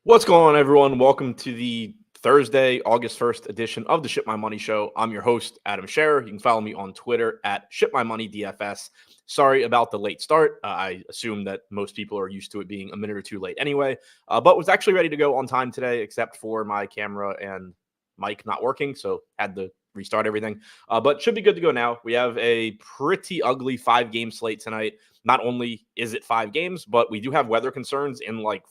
What's going on, everyone? Welcome to the Thursday, August 1st edition of the Ship My Money Show. I'm your host, Adam Scherer. You can follow me on Twitter at ShipMyMoney DFS. Sorry about the late start. I assume that most people are used to it being a minute or two late anyway, but was actually ready to go on time today, except for my camera and mic not working, so had to restart everything. But should be good to go now. We have a pretty ugly 5-game slate tonight. Not only is it 5 games, but we do have weather concerns in like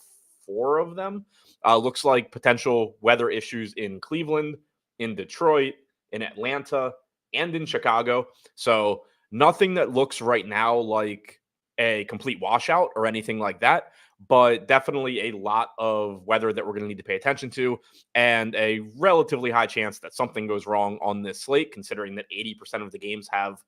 4 of them. Looks like potential weather issues in Cleveland, in Detroit, in Atlanta, and in Chicago. So nothing that looks right now like a complete washout or anything like that, but definitely a lot of weather that we're going to need to pay attention to, and a relatively high chance that something goes wrong on this slate, considering that 80% of the games have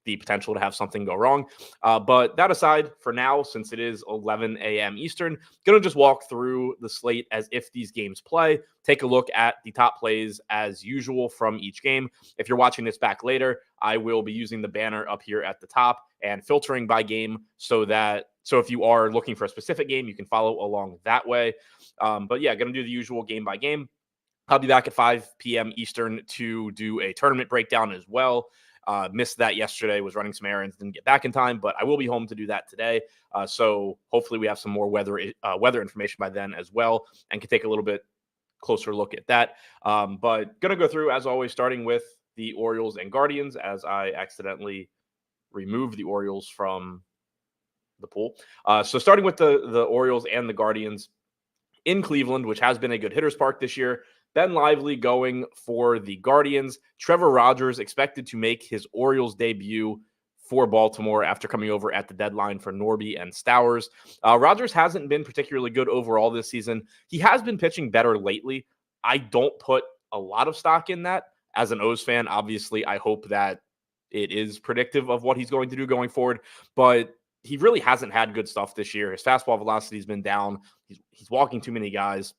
the potential to have something go wrong. But that aside, for now, since it is 11 a.m. Eastern, going to just walk through the slate as if these games play, take a look at the top plays as usual from each game. If you're watching this back later, I will be using the banner up here at the top and filtering by game so if you are looking for a specific game, you can follow along that way. But yeah, going to do the usual game by game. I'll be back at 5 p.m. Eastern to do a tournament breakdown as well. Missed that yesterday, was running some errands, didn't get back in time, but I will be home to do that today. So hopefully we have some more weather information by then as well, and can take a little bit closer look at that. But going to go through, as always, starting with the Orioles and Guardians, as I accidentally removed the Orioles from the pool. So starting with the Orioles and the Guardians in Cleveland, which has been a good hitter's park this year. Ben Lively going for the Guardians. Trevor Rogers expected to make his Orioles debut for Baltimore after coming over at the deadline for Norby and Stowers. Rogers hasn't been particularly good overall this season. He has been pitching better lately. I don't put a lot of stock in that. As an O's fan, obviously, I hope that it is predictive of what he's going to do going forward, but he really hasn't had good stuff this year. His fastball velocity has been down. He's walking too many guys.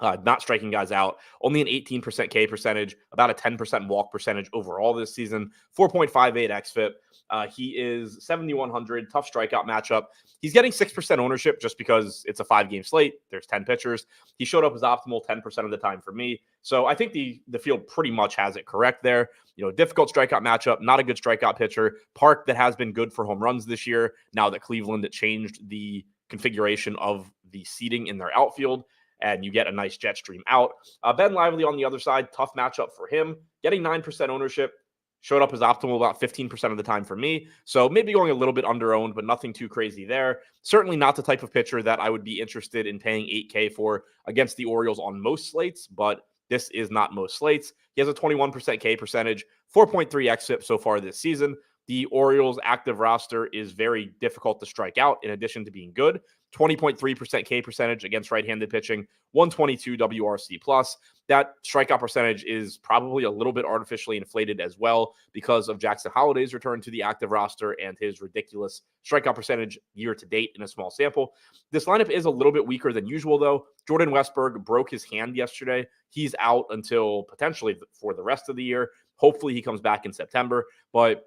Not striking guys out, only an 18% K percentage, about a 10% walk percentage overall this season, 4.58 xFIP. He is 7,100, tough strikeout matchup. He's getting 6% ownership just because it's a 5-game slate. There's 10 pitchers. He showed up as optimal 10% of the time for me. So I think the field pretty much has it correct there. Difficult strikeout matchup, not a good strikeout pitcher. Park that has been good for home runs this year, now that Cleveland changed the configuration of the seating in their outfield, and you get a nice jet stream out. Ben Lively on the other side, tough matchup for him. Getting 9% ownership, showed up as optimal about 15% of the time for me. So maybe going a little bit under-owned, but nothing too crazy there. Certainly not the type of pitcher that I would be interested in paying $8K for against the Orioles on most slates, but this is not most slates. He has a 21% K percentage, 4.3 xFIP so far this season. The Orioles' active roster is very difficult to strike out in addition to being good. 20.3% K percentage against right-handed pitching, 122 WRC plus. That strikeout percentage is probably a little bit artificially inflated as well because of Jackson Holliday's return to the active roster and his ridiculous strikeout percentage year to date in a small sample. This lineup is a little bit weaker than usual, though. Jordan Westburg broke his hand yesterday. He's out until potentially for the rest of the year. Hopefully he comes back in September, but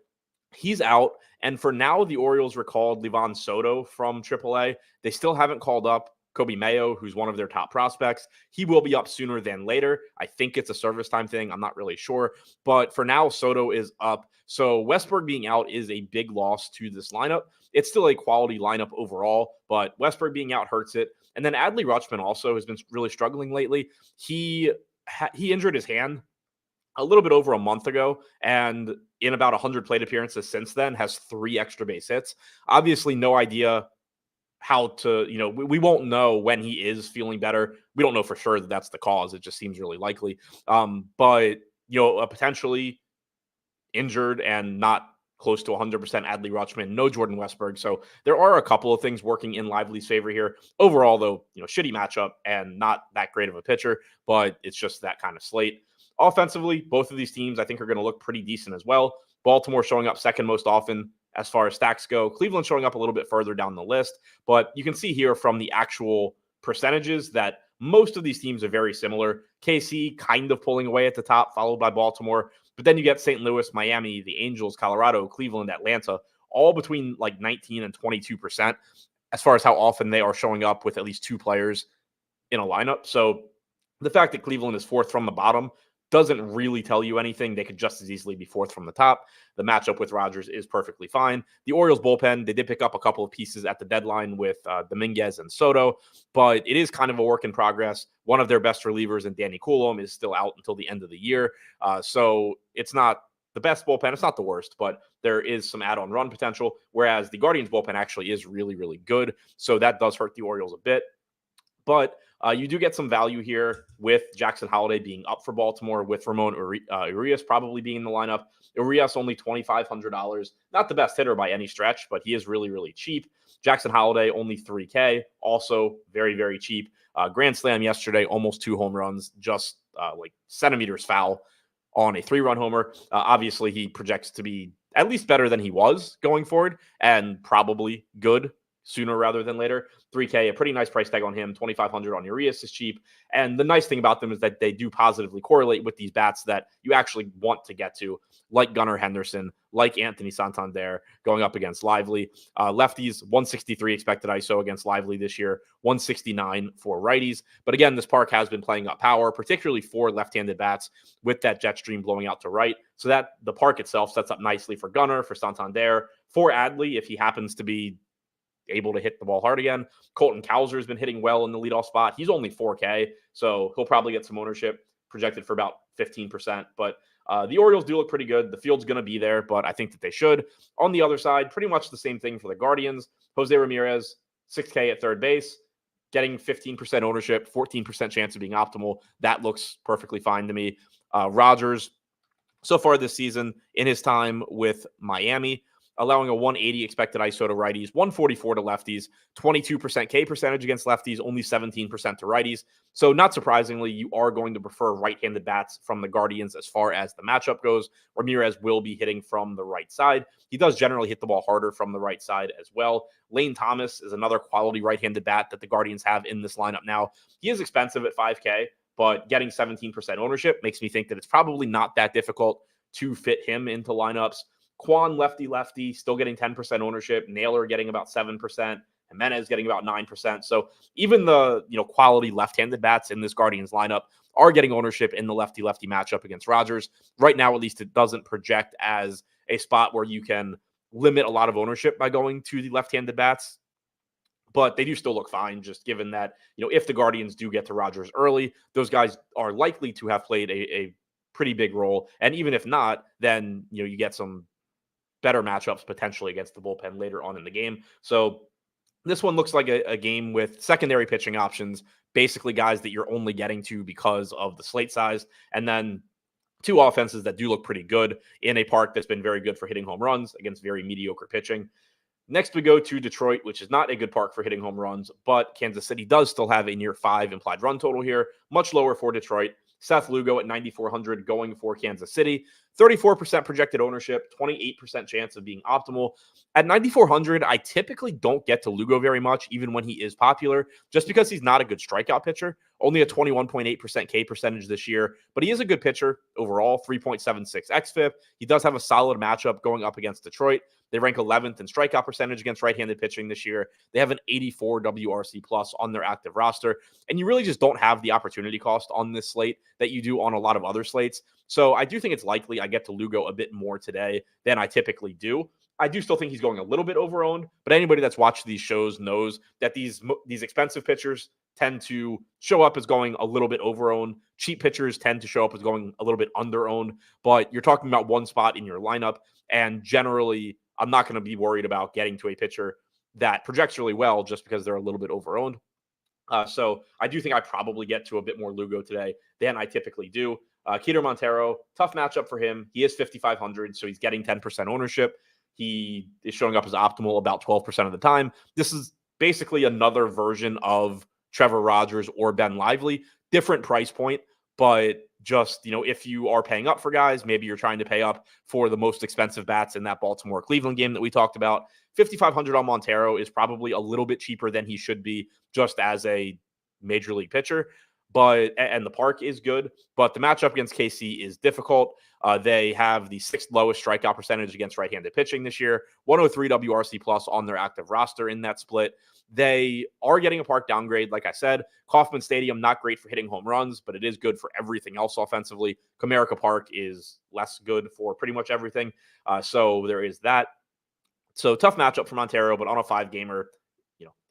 he's out. And for now, the Orioles recalled Livan Soto from AAA. They still haven't called up Kobe Mayo, who's one of their top prospects. He will be up sooner than later. I think it's a service time thing. I'm not really sure. But for now, Soto is up. So Westburg being out is a big loss to this lineup. It's still a quality lineup overall, but Westburg being out hurts it. And then Adley Rutschman also has been really struggling lately. He injured his hand a little bit over a month ago, and in about 100 plate appearances since then, has 3 extra base hits. Obviously, no idea how to, we won't know when he is feeling better. We don't know for sure that that's the cause. It just seems really likely. But, a potentially injured and not close to 100% Adley Rutschman, no Jordan Westburg. So there are a couple of things working in Lively's favor here. Overall, though, shitty matchup and not that great of a pitcher, but it's just that kind of slate. Offensively, both of these teams, I think, are going to look pretty decent as well. Baltimore showing up second most often as far as stacks go. Cleveland showing up a little bit further down the list. But you can see here from the actual percentages that most of these teams are very similar. KC kind of pulling away at the top, followed by Baltimore. But then you get St. Louis, Miami, the Angels, Colorado, Cleveland, Atlanta, all between like 19 and 22% as far as how often they are showing up with at least 2 players in a lineup. So the fact that Cleveland is fourth from the bottom doesn't really tell you anything. They could just as easily be fourth from the top. The matchup with Rogers is perfectly fine. The Orioles bullpen, they did pick up a couple of pieces at the deadline with Dominguez and Soto, but it is kind of a work in progress. One of their best relievers in Danny Coulomb is still out until the end of the year. So it's not the best bullpen. It's not the worst, but there is some add-on run potential, whereas the Guardians bullpen actually is really, really good. So that does hurt the Orioles a bit. But you do get some value here with Jackson Holliday being up for Baltimore, with Ramon Urias probably being in the lineup. Urias only $2,500. Not the best hitter by any stretch, but he is really, really cheap. Jackson Holliday only $3K, also very, very cheap. Grand slam yesterday, almost 2 home runs, just like centimeters foul on a 3-run homer. Obviously, he projects to be at least better than he was going forward, and probably good sooner rather than later. $3K, a pretty nice price tag on him. $2,500 on Urias is cheap. And the nice thing about them is that they do positively correlate with these bats that you actually want to get to, like Gunnar Henderson, like Anthony Santander going up against Lively. Lefties, 163 expected ISO against Lively this year, 169 for righties. But again, this park has been playing up power, particularly for left-handed bats with that jet stream blowing out to right. So that the park itself sets up nicely for Gunnar, for Santander, for Adley, if he happens to be able to hit the ball hard again. Colton Cowser has been hitting well in the leadoff spot. He's only $4K, so he'll probably get some ownership, projected for about 15%. But the Orioles do look pretty good. The field's going to be there, but I think that they should. On the other side, pretty much the same thing for the Guardians. Jose Ramirez, 6K at third base, getting 15% ownership, 14% chance of being optimal. That looks perfectly fine to me. Rogers, so far this season, in his time with Miami, allowing a 180 expected ISO to righties, 144 to lefties, 22% K percentage against lefties, only 17% to righties. So not surprisingly, you are going to prefer right-handed bats from the Guardians as far as the matchup goes. Ramirez will be hitting from the right side. He does generally hit the ball harder from the right side as well. Lane Thomas is another quality right-handed bat that the Guardians have in this lineup now. He is expensive at 5K, but getting 17% ownership makes me think that it's probably not that difficult to fit him into lineups. Quan, lefty, still getting 10% ownership. Naylor getting about 7%. Jimenez getting about 9%. So even the quality left-handed bats in this Guardians lineup are getting ownership in the lefty-lefty matchup against Rogers. Right now, at least, it doesn't project as a spot where you can limit a lot of ownership by going to the left-handed bats. But they do still look fine, just given that, if the Guardians do get to Rogers early, those guys are likely to have played a pretty big role. And even if not, then, you get some better matchups potentially against the bullpen later on in the game. So this one looks like a game with secondary pitching options, basically guys that you're only getting to because of the slate size. And then 2 offenses that do look pretty good in a park that's been very good for hitting home runs against very mediocre pitching. Next, we go to Detroit, which is not a good park for hitting home runs, but Kansas City does still have a near 5 implied run total here, much lower for Detroit. Seth Lugo at 9,400 going for Kansas City. 34% projected ownership, 28% chance of being optimal. At 9,400, I typically don't get to Lugo very much, even when he is popular, just because he's not a good strikeout pitcher. Only a 21.8% K percentage this year, but he is a good pitcher overall, 3.76 xFIP. He does have a solid matchup going up against Detroit. They rank 11th in strikeout percentage against right-handed pitching this year. They have an 84 WRC plus on their active roster. And you really just don't have the opportunity cost on this slate that you do on a lot of other slates. So I do think it's likely I get to Lugo a bit more today than I typically do. I do still think he's going a little bit overowned, but anybody that's watched these shows knows that these expensive pitchers tend to show up as going a little bit overowned. Cheap pitchers tend to show up as going a little bit underowned, but you're talking about one spot in your lineup, and generally I'm not going to be worried about getting to a pitcher that projects really well just because they're a little bit overowned. So I do think I probably get to a bit more Lugo today than I typically do. Keter Montero, tough matchup for him. He is 5,500, so he's getting 10% ownership. He is showing up as optimal about 12% of the time. This is basically another version of Trevor Rogers or Ben Lively. Different price point, but just, if you are paying up for guys, maybe you're trying to pay up for the most expensive bats in that Baltimore-Cleveland game that we talked about. 5,500 on Montero is probably a little bit cheaper than he should be just as a major league pitcher. and the park is good, but the matchup against KC is difficult. They have the sixth lowest strikeout percentage against right-handed pitching this year, 103 WRC plus on their active roster in that split. They are getting a park downgrade, like I said. Kauffman Stadium, not great for hitting home runs, but it is good for everything else offensively. Comerica Park is less good for pretty much everything. So there is that. So tough matchup from Ontario, but on a 5-gamer,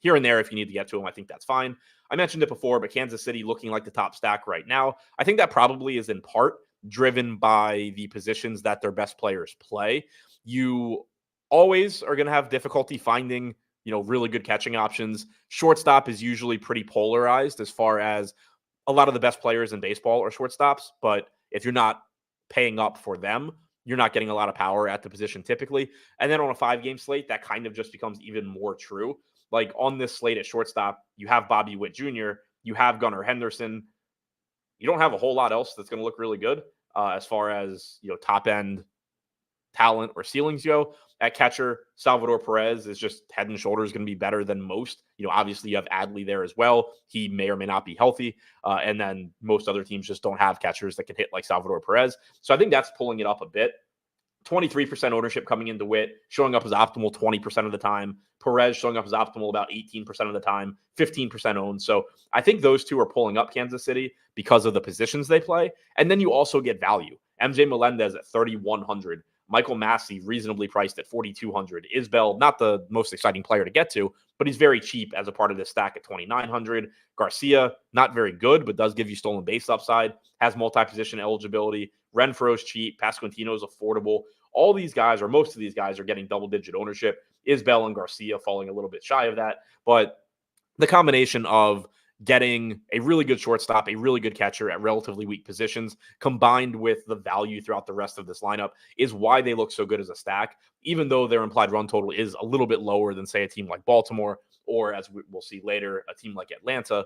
here and there, if you need to get to them, I think that's fine. I mentioned it before, but Kansas City looking like the top stack right now. I think that probably is in part driven by the positions that their best players play. You always are going to have difficulty finding, really good catching options. Shortstop is usually pretty polarized as far as a lot of the best players in baseball are shortstops, but if you're not paying up for them, you're not getting a lot of power at the position typically. And then on a 5-game slate, that kind of just becomes even more true. Like on this slate at shortstop, you have Bobby Witt Jr., you have Gunnar Henderson. You don't have a whole lot else that's going to look really good as far as, top end talent or ceilings go. At catcher, Salvador Perez is just head and shoulders going to be better than most. Obviously you have Adley there as well. He may or may not be healthy. And then most other teams just don't have catchers that can hit like Salvador Perez. So I think that's pulling it up a bit. 23% ownership coming into Witt, showing up as optimal 20% of the time. Perez showing up as optimal about 18% of the time, 15% owned. So I think those two are pulling up Kansas City because of the positions they play. And then you also get value. MJ Melendez at 3,100. Michael Massey reasonably priced at 4,200. Isbell, not the most exciting player to get to, but he's very cheap as a part of this stack at 2,900. Garcia, not very good, but does give you stolen base upside, has multi-position eligibility. Renfro's cheap. Pasquantino's affordable. All these guys, or most of these guys, are getting double-digit ownership. Isbell and Garcia falling a little bit shy of that. But the combination of getting a really good shortstop, a really good catcher at relatively weak positions, combined with the value throughout the rest of this lineup is why they look so good as a stack, even though their implied run total is a little bit lower than, say, a team like Baltimore, or as we'll see later, a team like Atlanta.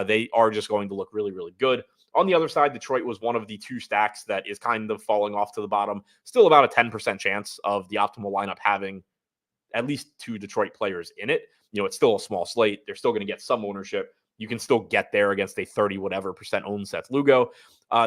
They are just going to look really, really good. On the other side, Detroit was one of the two stacks that is kind of falling off to the bottom. Still about a 10% chance of the optimal lineup having at least 2 Detroit players in it. It's still a small slate. They're still going to get some ownership. You can still get there against a 30 whatever percent owned Seth Lugo.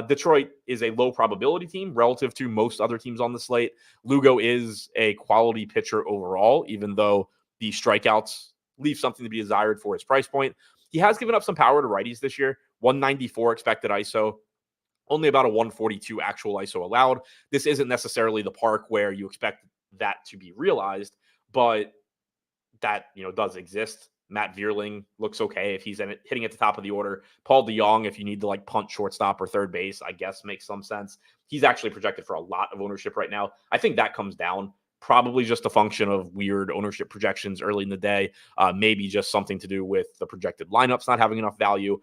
Detroit is a low probability team relative to most other teams on the slate. Lugo is a quality pitcher overall, even though the strikeouts leave something to be desired for his price point. He has given up some power to righties this year. 194 expected ISO, only about a 142 actual ISO allowed. This isn't necessarily the park where you expect that to be realized, but that does exist. Matt Vierling looks okay if he's hitting at the top of the order. Paul DeJong, if you need to like punt shortstop or third base, I guess makes some sense. He's actually projected for a lot of ownership right now. I think that comes down. Probably just a function of weird ownership projections early in the day. Maybe just something to do with the projected lineups not having enough value.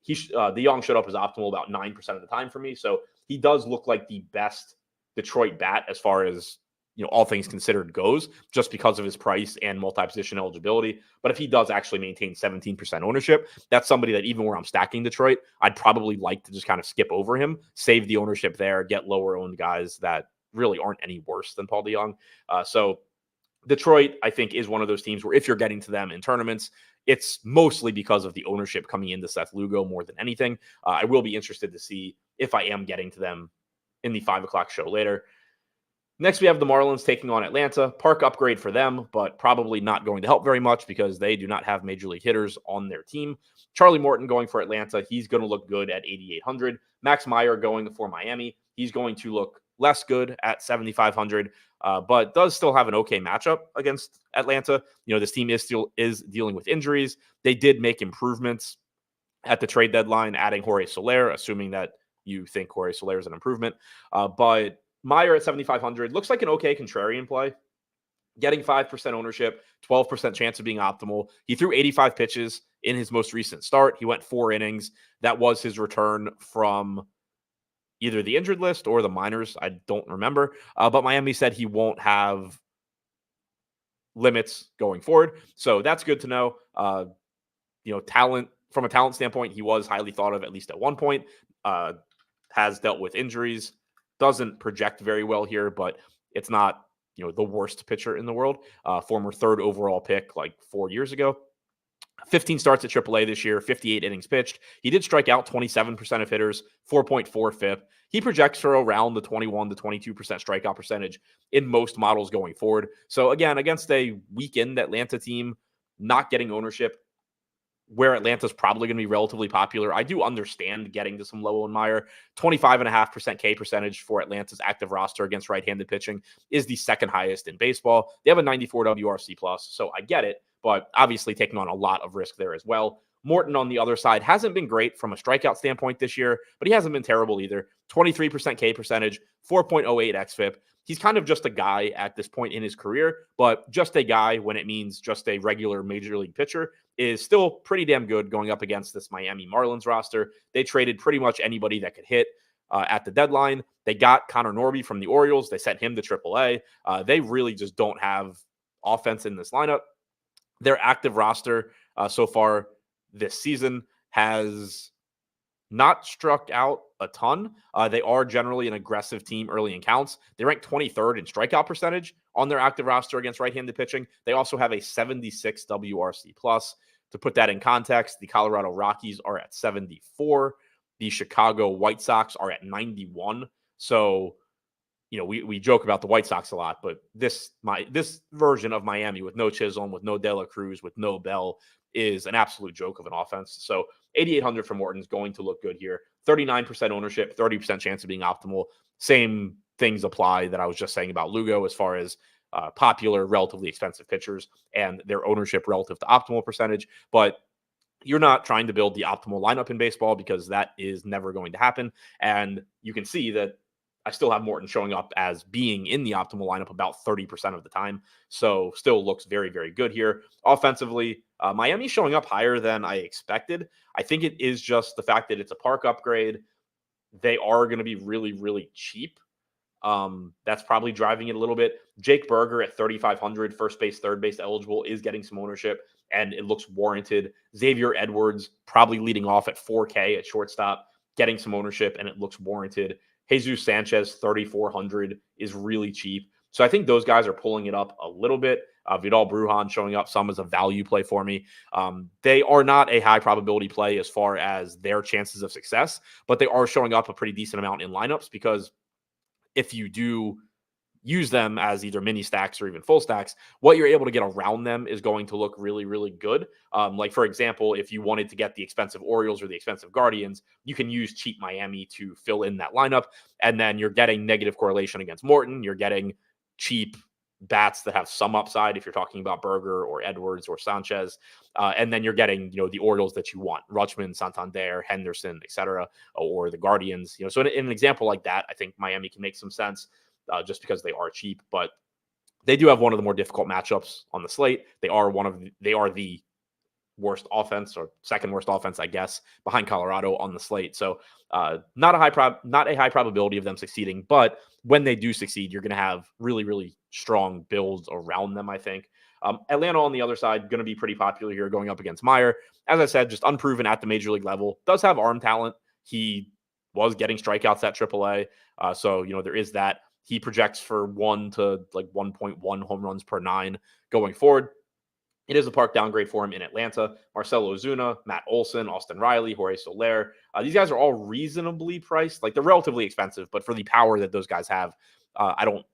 DeJong showed up as optimal about 9% of the time for me. So he does look like the best Detroit bat as far as all things considered goes, just because of his price and multi-position eligibility. But if he does actually maintain 17% ownership, that's somebody that even where I'm stacking Detroit, I'd probably like to just kind of skip over him, save the ownership there, get lower owned guys that really aren't any worse than Paul DeJong. So Detroit, I think, is one of those teams where if you're getting to them in tournaments, it's mostly because of the ownership coming into Seth Lugo more than anything. I will be interested to see if I am getting to them in the 5 o'clock show later. Next, we have the Marlins taking on Atlanta. Park upgrade for them, but probably not going to help very much because they do not have major league hitters on their team. Charlie Morton going for Atlanta. He's going to look good at 8,800. Max Meyer going for Miami. He's going to look less good at 7,500, but does still have an okay matchup against Atlanta. This team is dealing with injuries. They did make improvements at the trade deadline, adding Jorge Soler, assuming that you think Jorge Soler is an improvement. But Meyer at 7,500 looks like an okay contrarian play. Getting 5% ownership, 12% chance of being optimal. He threw 85 pitches in his most recent start. He went 4 innings. That was his return from either the injured list or the minors. I don't remember. But Miami said he won't have limits going forward. So that's good to know. Talent from a talent standpoint, he was highly thought of, at least at one point. Has dealt with injuries. Doesn't project very well here, but it's not, the worst pitcher in the world. Former 3rd overall pick like 4 years ago. 15 starts at AAA this year, 58 innings pitched. He did strike out 27% of hitters, 4.4 FIP. He projects for around the 21 to 22% strikeout percentage in most models going forward. So again, against a weakened Atlanta team, not getting ownership where Atlanta's probably going to be relatively popular. I do understand getting to some low and Meyer. 25.5% K percentage for Atlanta's active roster against right-handed pitching is the second highest in baseball. They have a 94 WRC plus, so I get it, but obviously taking on a lot of risk there as well. Morton on the other side hasn't been great from a strikeout standpoint this year, but he hasn't been terrible either. 23% K percentage, 4.08 xFIP. He's kind of just a guy at this point in his career, but just a guy when it means just a regular major league pitcher is still pretty damn good going up against this Miami Marlins roster. They traded pretty much anybody that could hit at the deadline. They got Connor Norby from the Orioles. They sent him to AAA. They really just don't have offense in this lineup. Their active roster so far this season has not struck out a ton. They are generally an aggressive team early in counts. They rank 23rd in strikeout percentage on their active roster against right-handed pitching. They also have a 76 WRC plus. To put that in context, the Colorado Rockies are at 74. The Chicago White Sox are at 91. So, we joke about the White Sox a lot, but this version of Miami with no Chisholm, with no De La Cruz, with no Bell is an absolute joke of an offense. So 8,800 for Morton is going to look good here. 39% ownership, 30% chance of being optimal. Same things apply that I was just saying about Lugo as far as popular, relatively expensive pitchers and their ownership relative to optimal percentage. But you're not trying to build the optimal lineup in baseball because that is never going to happen. And you can see that I still have Morton showing up as being in the optimal lineup about 30% of the time. So still looks very, very good here. Offensively, Miami's showing up higher than I expected. I think it is just the fact that it's a park upgrade. They are going to be really, really cheap. That's probably driving it a little bit. Jake Berger at 3,500, first base, third base eligible, is getting some ownership, and it looks warranted. Xavier Edwards probably leading off at 4K at shortstop, getting some ownership, and it looks warranted. Jesus Sanchez, 3,400, is really cheap. So I think those guys are pulling it up a little bit. Vidal Brujan showing up some as a value play for me. They are not a high probability play as far as their chances of success, but they are showing up a pretty decent amount in lineups because if you do use them as either mini stacks or even full stacks, what you're able to get around them is going to look really, really good. Like, for example, if you wanted to get the expensive Orioles or the expensive Guardians, you can use cheap Miami to fill in that lineup. And then you're getting negative correlation against Morton. You're getting cheap bats that have some upside if you're talking about Berger or Edwards or Sanchez. And then you're getting, the Orioles that you want, Rutschman, Santander, Henderson, etc., or the Guardians. So in an example like that, I think Miami can make some sense. Just because they are cheap, but they do have one of the more difficult matchups on the slate. They are the worst offense or second worst offense, I guess, behind Colorado on the slate. So not a high probability of them succeeding, but when they do succeed, you're going to have really, really strong builds around them, I think. Atlanta on the other side, going to be pretty popular here going up against Meyer. As I said, just unproven at the major league level. Does have arm talent. He was getting strikeouts at AAA. So, there is that. He projects for 1 to 1.1 home runs per 9 going forward. It is a park downgrade for him in Atlanta. Marcelo Ozuna, Matt Olson, Austin Riley, Jorge Soler. These guys are all reasonably priced. They're relatively expensive, but for the power that those guys have, I don't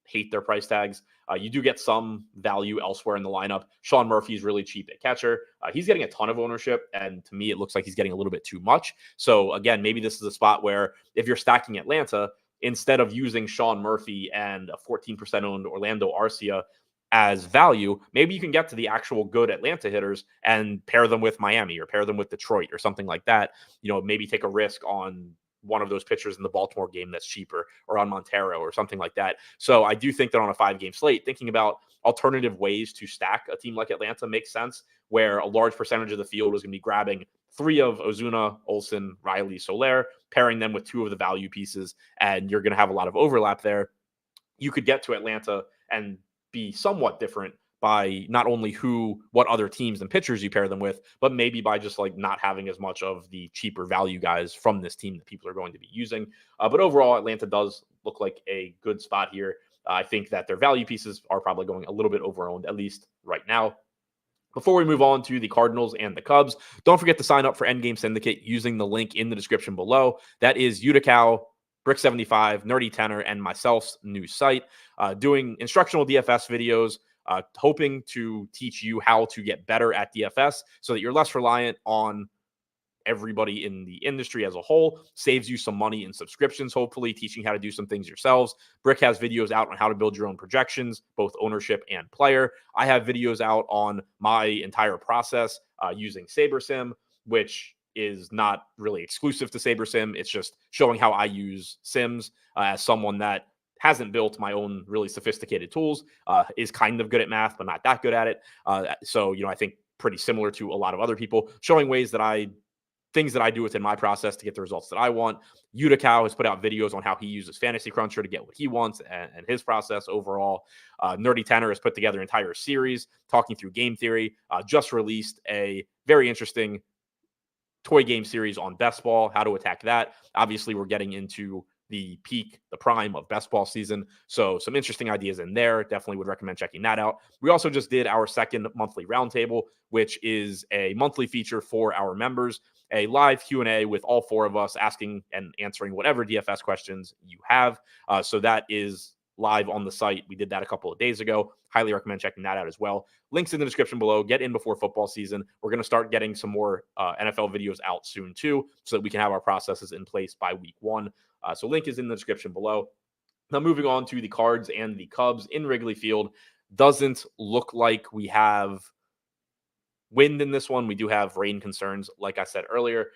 hate their price tags. You do get some value elsewhere in the lineup. Sean Murphy's really cheap at catcher. He's getting a ton of ownership, and to me, it looks like he's getting a little bit too much. So again, maybe this is a spot where if you're stacking Atlanta, instead of using Sean Murphy and a 14% owned Orlando Arcia as value, maybe you can get to the actual good Atlanta hitters and pair them with Miami or pair them with Detroit or something like that. Maybe take a risk on one of those pitchers in the Baltimore game that's cheaper, or on Montero or something like that. So I do think that on a 5-game slate, thinking about alternative ways to stack a team like Atlanta makes sense, where a large percentage of the field is going to be grabbing 3 of Ozuna, Olson, Riley, Soler, pairing them with 2 of the value pieces, and you're going to have a lot of overlap there. You could get to Atlanta and be somewhat different by not only what other teams and pitchers you pair them with, but maybe by just not having as much of the cheaper value guys from this team that people are going to be using. But overall, Atlanta does look like a good spot here. I think that their value pieces are probably going a little bit over-owned, at least right now. Before we move on to the Cardinals and the Cubs, don't forget to sign up for Endgame Syndicate using the link in the description below. That is Uticow, Brick75, Nerdy Tenor, and myself's new site, doing instructional DFS videos, hoping to teach you how to get better at DFS so that you're less reliant on everybody in the industry as a whole, saves you some money in subscriptions, hopefully teaching how to do some things yourselves. Brick has videos out on how to build your own projections, both ownership and player. I have videos out on my entire process using SaberSim, which is not really exclusive to SaberSim. It's just showing how I use Sims as someone that hasn't built my own really sophisticated tools, is kind of good at math, but not that good at it. So, I think pretty similar to a lot of other people, showing things that I do within my process to get the results that I want. Uticow has put out videos on how he uses Fantasy Cruncher to get what he wants and his process overall. Nerdy Tenor has put together an entire series talking through game theory, just released a very interesting toy game series on best ball, how to attack that. Obviously, we're getting into the prime of best ball season. So some interesting ideas in there. Definitely would recommend checking that out. We also just did our second monthly roundtable, which is a monthly feature for our members, a live Q&A with all four of us asking and answering whatever DFS questions you have. So that is live on the site. We did that a couple of days ago. Highly recommend checking that out as well. Links in the description below. Get in before football season. We're going to start getting some more NFL videos out soon too, so that we can have our processes in place by week 1. So link is in the description below. Now moving on to the Cards and the Cubs in Wrigley Field. Doesn't look like we have wind in this one. We do have rain concerns, like I said earlier.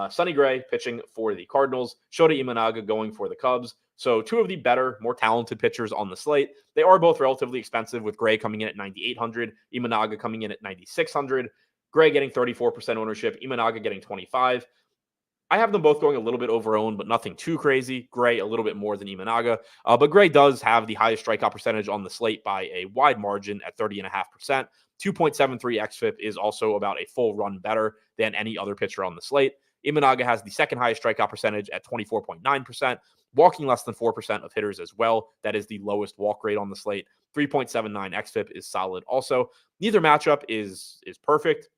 Sonny Gray pitching for the Cardinals. Shota Imanaga going for the Cubs. So two of the better, more talented pitchers on the slate. They are both relatively expensive, with Gray coming in at $9,800, Imanaga coming in at $9,600. Gray getting 34% ownership, Imanaga getting 25%. I have them both going a little bit over owned, but nothing too crazy. Gray a little bit more than Imanaga. But Gray does have the highest strikeout percentage on the slate by a wide margin at 30.5%. 2.73 xFIP is also about a full run better than any other pitcher on the slate. Imanaga has the second highest strikeout percentage at 24.9%, walking less than 4% of hitters as well. That is the lowest walk rate on the slate. 3.79 xFIP is solid also. Neither matchup is perfect.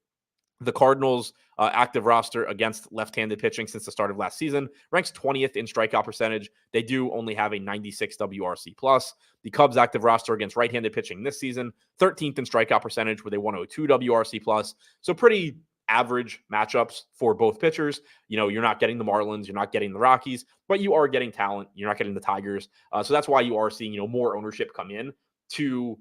The Cardinals' active roster against left-handed pitching since the start of last season ranks 20th in strikeout percentage. They do only have a 96 WRC+. The Cubs' active roster against right-handed pitching this season, 13th in strikeout percentage with a 102 WRC+. So pretty average matchups for both pitchers. You're not getting the Marlins, you're not getting the Rockies, but you are getting talent. You're not getting the Tigers. So that's why you are seeing, more ownership come in to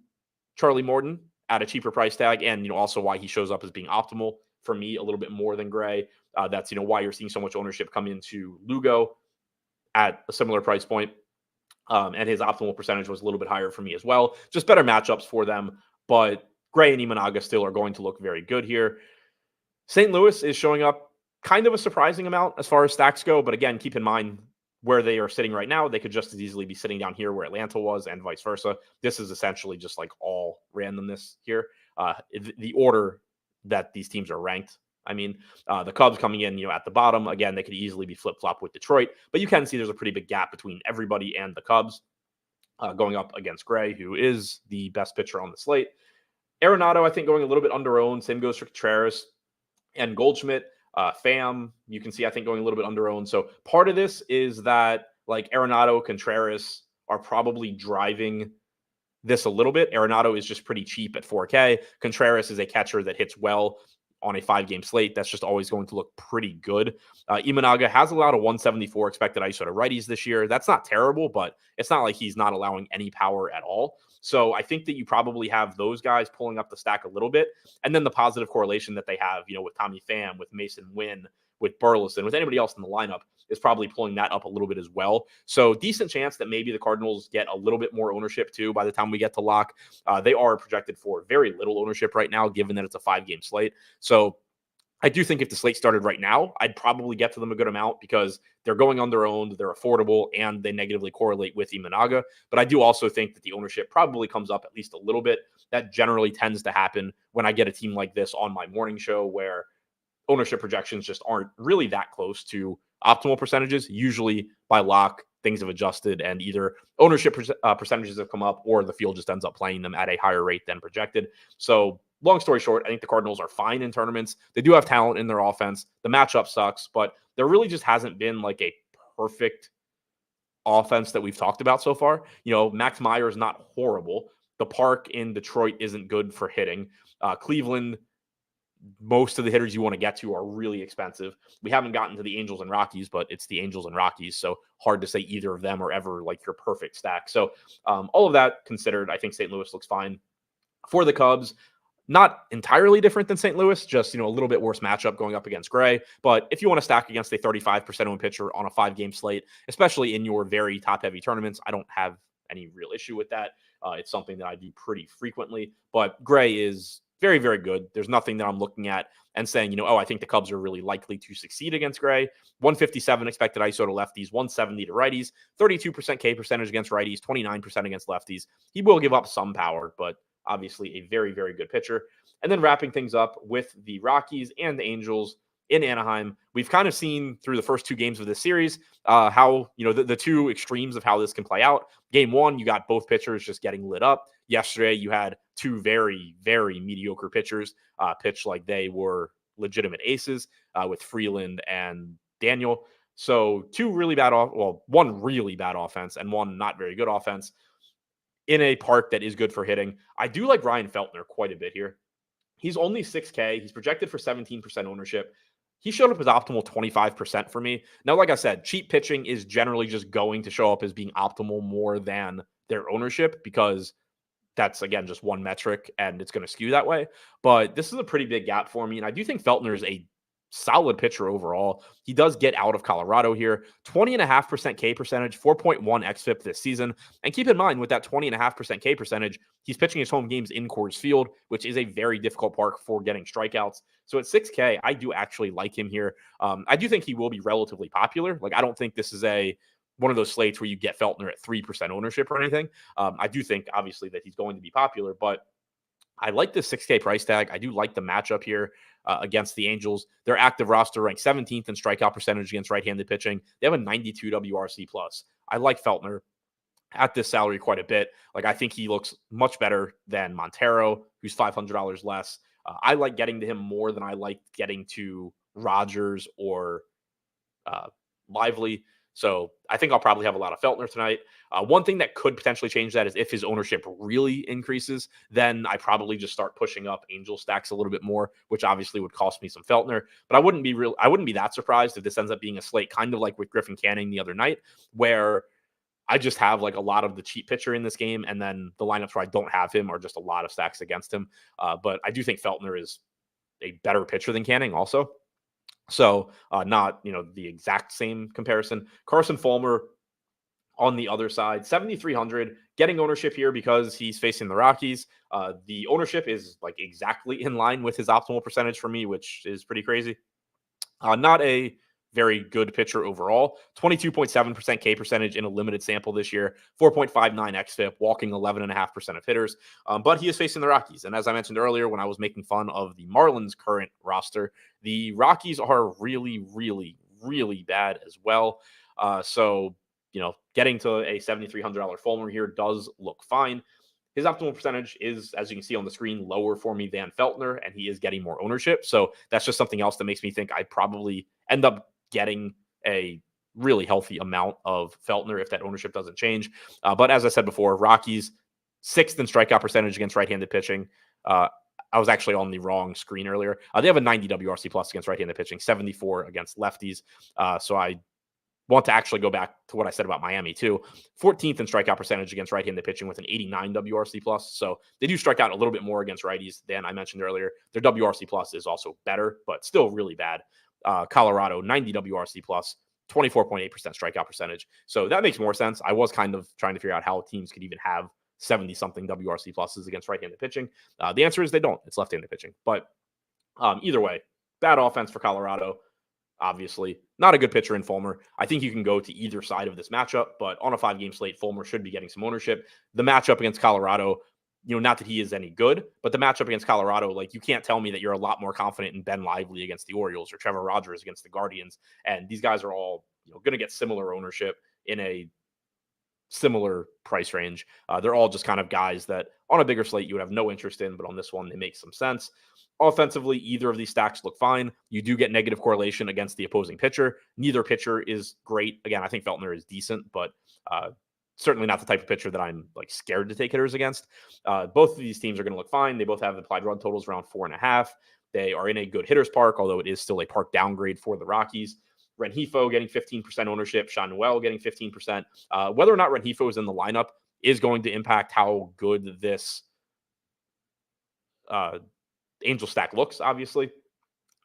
Charlie Morton at a cheaper price tag, and also why he shows up as being optimal for me a little bit more than Gray. That's why you're seeing so much ownership come into Lugo at a similar price point. And his optimal percentage was a little bit higher for me as well. Just better matchups for them. But Gray and Imanaga still are going to look very good here. St. Louis is showing up kind of a surprising amount as far as stacks go. But again, keep in mind where they are sitting right now. They could just as easily be sitting down here where Atlanta was, and vice versa. This is essentially just like all randomness here. The order that these teams are ranked. The Cubs coming in, at the bottom. Again, they could easily be flip-flop with Detroit, but you can see there's a pretty big gap between everybody and the Cubs going up against Gray, who is the best pitcher on the slate. Arenado, I think, going a little bit under-owned. Same goes for Contreras and Goldschmidt. Pham, you can see, I think, going a little bit under-owned. So part of this is that, like, Arenado, Contreras are probably driving this a little bit. Arenado is just pretty cheap at 4K. Contreras is a catcher that hits well on a 5-game slate. That's just always going to look pretty good. Imanaga has allowed a 174 expected ISO to righties this year. That's not terrible, but it's not like he's not allowing any power at all. So I think that you probably have those guys pulling up the stack a little bit. And then the positive correlation that they have, with Tommy Pham, with Mason Wynn, with Burleson, with anybody else in the lineup, is probably pulling that up a little bit as well. So decent chance that maybe the Cardinals get a little bit more ownership too by the time we get to lock. They are projected for very little ownership right now, given that it's a 5-game slate. So I do think if the slate started right now, I'd probably get to them a good amount because they're going on their own, they're affordable, and they negatively correlate with Imanaga. But I do also think that the ownership probably comes up at least a little bit. That generally tends to happen when I get a team like this on my morning show where ownership projections just aren't really that close to optimal percentages. Usually by lock, things have adjusted and either ownership percentages have come up or the field just ends up playing them at a higher rate than projected. So long story short, I think the Cardinals are fine in tournaments. They do have talent in their offense. The matchup sucks, but there really just hasn't been like a perfect offense that we've talked about so far. Max Meyer is not horrible. The park in Detroit isn't good for hitting. Cleveland, most of the hitters you want to get to are really expensive. We haven't gotten to the Angels and Rockies, but it's the Angels and Rockies, so hard to say either of them are ever like your perfect stack. So all of that considered, I think St. Louis looks fine. For the Cubs, not entirely different than St. Louis, just, a little bit worse matchup going up against Gray. But if you want to stack against a 35% owned pitcher on a 5-game slate, especially in your very top-heavy tournaments, I don't have any real issue with that. It's something that I do pretty frequently. But Gray is very, very good. There's nothing that I'm looking at and saying, I think the Cubs are really likely to succeed against Gray. 157 expected ISO to lefties, 170 to righties, 32% K percentage against righties, 29% against lefties. He will give up some power, but obviously a very, very good pitcher. And then wrapping things up with the Rockies and the Angels in Anaheim. We've kind of seen through the first 2 games of this series how, the 2 extremes of how this can play out. Game 1, you got both pitchers just getting lit up. Yesterday, you had 2 very, very mediocre pitchers pitch like they were legitimate aces with Freeland and Daniel. So 2 really bad, one really bad offense and one not very good offense in a park that is good for hitting. I do like Ryan Feltner quite a bit here. He's only 6K. He's projected for 17% ownership. He showed up as optimal 25% for me. Now, like I said, cheap pitching is generally just going to show up as being optimal more than their ownership because that's, again, just one metric and it's going to skew that way. But this is a pretty big gap for me. And I do think Feltner is a solid pitcher overall. He does get out of Colorado here. 20.5% K percentage, 4.1 xFIP this season. And keep in mind, with that 20.5% K percentage, he's pitching his home games in Coors Field, which is a very difficult park for getting strikeouts. So at 6K, I do actually like him here. I do think he will be relatively popular. Like, I don't think this is one of those slates where you get Feltner at 3% ownership or anything. I do think, obviously, that he's going to be popular, but I like this 6K price tag. I do like the matchup here against the Angels. Their active roster ranks 17th in strikeout percentage against right-handed pitching. They have a 92 WRC+. I like Feltner at this salary quite a bit. Like, I think he looks much better than Montero, who's $500 less. I like getting to him more than I like getting to Rogers or Lively. So I think I'll probably have a lot of Feltner tonight. One thing that could potentially change that is if his ownership really increases, then I probably just start pushing up Angel stacks a little bit more, which obviously would cost me some Feltner. But I wouldn't be that surprised if this ends up being a slate kind of like with Griffin Canning the other night, where I just have like a lot of the cheap pitcher in this game, and then the lineups where I don't have him are just a lot of stacks against him. But I do think Feltner is a better pitcher than Canning also. So not, the exact same comparison. Carson Fulmer on the other side, 7,300, getting ownership here because he's facing the Rockies. The ownership is like exactly in line with his optimal percentage for me, which is pretty crazy. Not a very good pitcher overall. 22.7% K percentage in a limited sample this year, 4.59 xFIP, walking 11.5% of hitters. But he is facing the Rockies. And as I mentioned earlier, when I was making fun of the Marlins' current roster, the Rockies are really, really, really bad as well. So, getting to a $7,300 Fulmer here does look fine. His optimal percentage is, as you can see on the screen, lower for me than Feltner, and he is getting more ownership. So that's just something else that makes me think I'd probably end up getting a really healthy amount of Feltner if that ownership doesn't change. But as I said before, Rockies, 6th in strikeout percentage against right-handed pitching. I was actually on the wrong screen earlier. They have a 90 WRC plus against right-handed pitching, 74 against lefties. So I want to actually go back to what I said about Miami too. 14th in strikeout percentage against right-handed pitching with an 89 WRC plus. So they do strike out a little bit more against righties than I mentioned earlier. Their WRC plus is also better, but still really bad. Colorado, 90 WRC plus, 24.8% strikeout percentage. So that makes more sense. I was kind of trying to figure out how teams could even have 70-something WRC pluses against right-handed pitching. The answer is they don't. It's left-handed pitching. But either way, bad offense for Colorado. Obviously, not a good pitcher in Fulmer. I think you can go to either side of this matchup, but on a 5-game slate, Fulmer should be getting some ownership. The matchup against Colorado, not that he is any good, but the matchup against Colorado, like, you can't tell me that you're a lot more confident in Ben Lively against the Orioles or Trevor Rogers against the Guardians. And these guys are all, going to get similar ownership. in a similar price range. They're all just kind of guys that on a bigger slate you would have no interest in, but on this one, they make some sense. Offensively, either of these stacks look fine. You do get negative correlation against the opposing pitcher. Neither pitcher is great. Again, I think Feltner is decent, but certainly not the type of pitcher that I'm like scared to take hitters against. Both of these teams are going to look fine. They both have implied run totals around 4.5. They are in a good hitter's park, although it is still a park downgrade for the Rockies. Rengifo getting 15% ownership, Sean Noel getting 15%. Whether or not Rengifo is in the lineup is going to impact how good this Angel stack looks, obviously.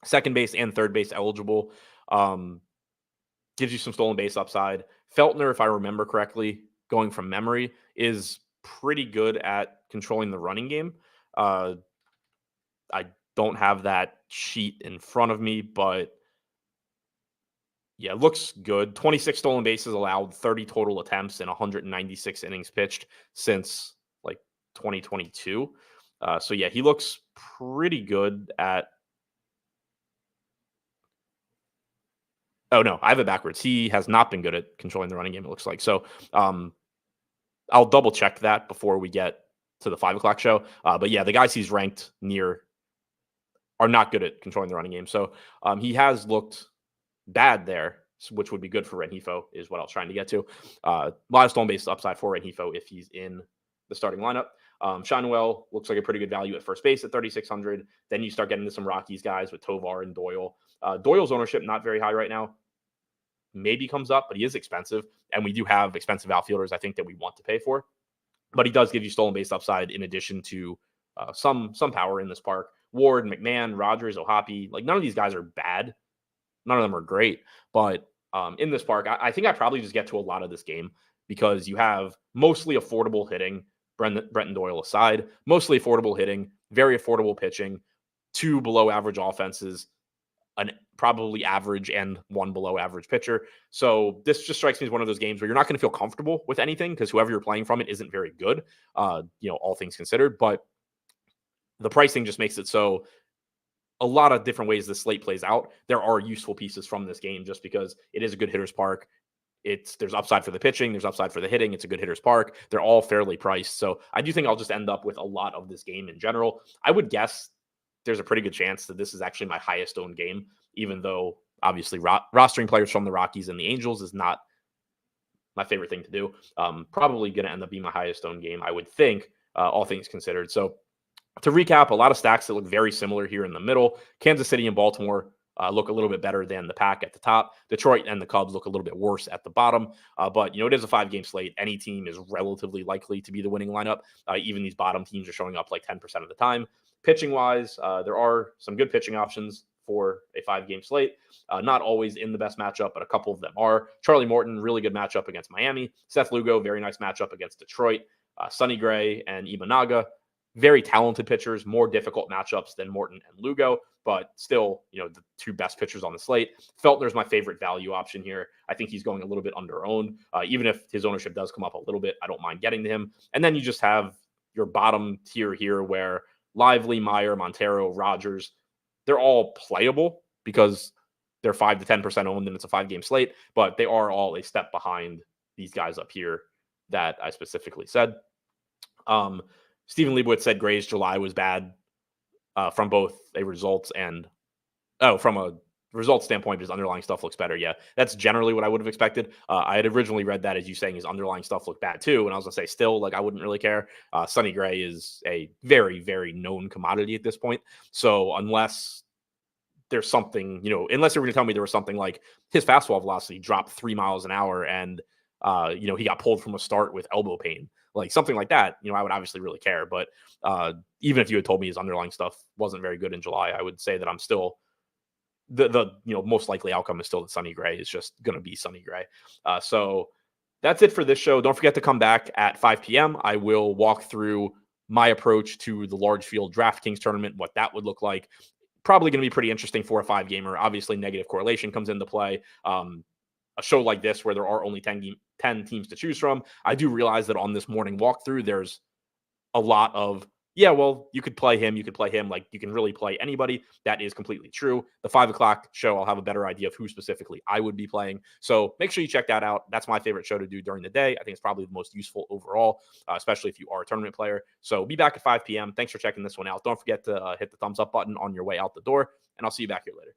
Second base and third base eligible. Gives you some stolen base upside. Feltner, if I remember correctly, going from memory, is pretty good at controlling the running game. I don't have that sheet in front of me, but yeah, it looks good. 26 stolen bases allowed, 30 total attempts, and 196 innings pitched since like 2022. So yeah, he looks pretty good at. Oh no, I have it backwards. He has not been good at controlling the running game, it looks like. So I'll double check that before we get to the 5 o'clock show. But yeah, the guys he's ranked near are not good at controlling the running game. So he has looked bad there, which would be good for Rengifo, is what I was trying to get to. A lot of stolen base upside for Rengifo if he's in the starting lineup. Sean Noel looks like a pretty good value at first base at 3,600. Then you start getting into some Rockies guys with Tovar and Doyle. Doyle's ownership not very high right now. Maybe comes up, but he is expensive. And we do have expensive outfielders, I think, that we want to pay for. But he does give you stolen base upside in addition to some power in this park. Ward, McMahon, Rogers, Ohapi, like none of these guys are bad. None of them are great. But in this park, I think I probably just get to a lot of this game because you have mostly affordable hitting, Brenton Doyle aside, mostly affordable hitting, very affordable pitching, 2 below average offenses, an probably average and 1 below average pitcher. So this just strikes me as one of those games where you're not going to feel comfortable with anything because whoever you're playing from it isn't very good, all things considered. But the pricing just makes it so a lot of different ways the slate plays out, there are useful pieces from this game just because it is a good hitter's park. There's upside for the pitching, there's upside for the hitting. It's a good hitter's park. They're all fairly priced. So I do think I'll just end up with a lot of this game in general. I would guess there's a pretty good chance that this is actually my highest owned game, even though obviously rostering players from the Rockies and the Angels is not my favorite thing to do. Probably going to end up being my highest owned game, I would think, all things considered. So to recap, a lot of stacks that look very similar here in the middle. Kansas City and Baltimore look a little bit better than the pack at the top. Detroit and the Cubs look a little bit worse at the bottom. But, it is a 5-game slate. Any team is relatively likely to be the winning lineup. Even these bottom teams are showing up like 10% of the time. Pitching-wise, there are some good pitching options for a 5-game slate. Not always in the best matchup, but a couple of them are. Charlie Morton, really good matchup against Miami. Seth Lugo, very nice matchup against Detroit. Sonny Gray and Imanaga, very talented pitchers, more difficult matchups than Morton and Lugo, but still, the 2 best pitchers on the slate. Feltner's my favorite value option here. I think he's going a little bit under-owned. Even if his ownership does come up a little bit, I don't mind getting to him. And then you just have your bottom tier here where Lively, Meyer, Montero, Rogers, they're all playable because they're 5 to 10% owned and it's a 5-game slate, but they are all a step behind these guys up here that I specifically said. Stephen Leibowitz said Gray's July was bad from both a results and from a results standpoint, his underlying stuff looks better. Yeah, that's generally what I would have expected. I had originally read that as you saying his underlying stuff looked bad too, and I was gonna say still, like I wouldn't really care. Sonny Gray is a very, very known commodity at this point. So unless there's something, unless you're gonna tell me there was something like his fastball velocity dropped 3 miles an hour and he got pulled from a start with elbow pain, like something like that, I would obviously really care. But even if you had told me his underlying stuff wasn't very good in July, I would say that I'm still the most likely outcome is still that Sonny Gray is just going to be Sonny Gray. So that's it for this show. Don't forget to come back at 5 p.m. I will walk through my approach to the large field DraftKings tournament, what that would look like. Probably going to be pretty interesting for a 5-gamer. Obviously, negative correlation comes into play. A show like this where there are only 10 teams to choose from, I do realize that on this morning walkthrough, there's a lot of Yeah, well, you could play him. You could play him. Like, you can really play anybody. That is completely true. The 5 o'clock show, I'll have a better idea of who specifically I would be playing. So make sure you check that out. That's my favorite show to do during the day. I think it's probably the most useful overall, especially if you are a tournament player. So be back at 5 p.m. Thanks for checking this one out. Don't forget to hit the thumbs up button on your way out the door, and I'll see you back here later.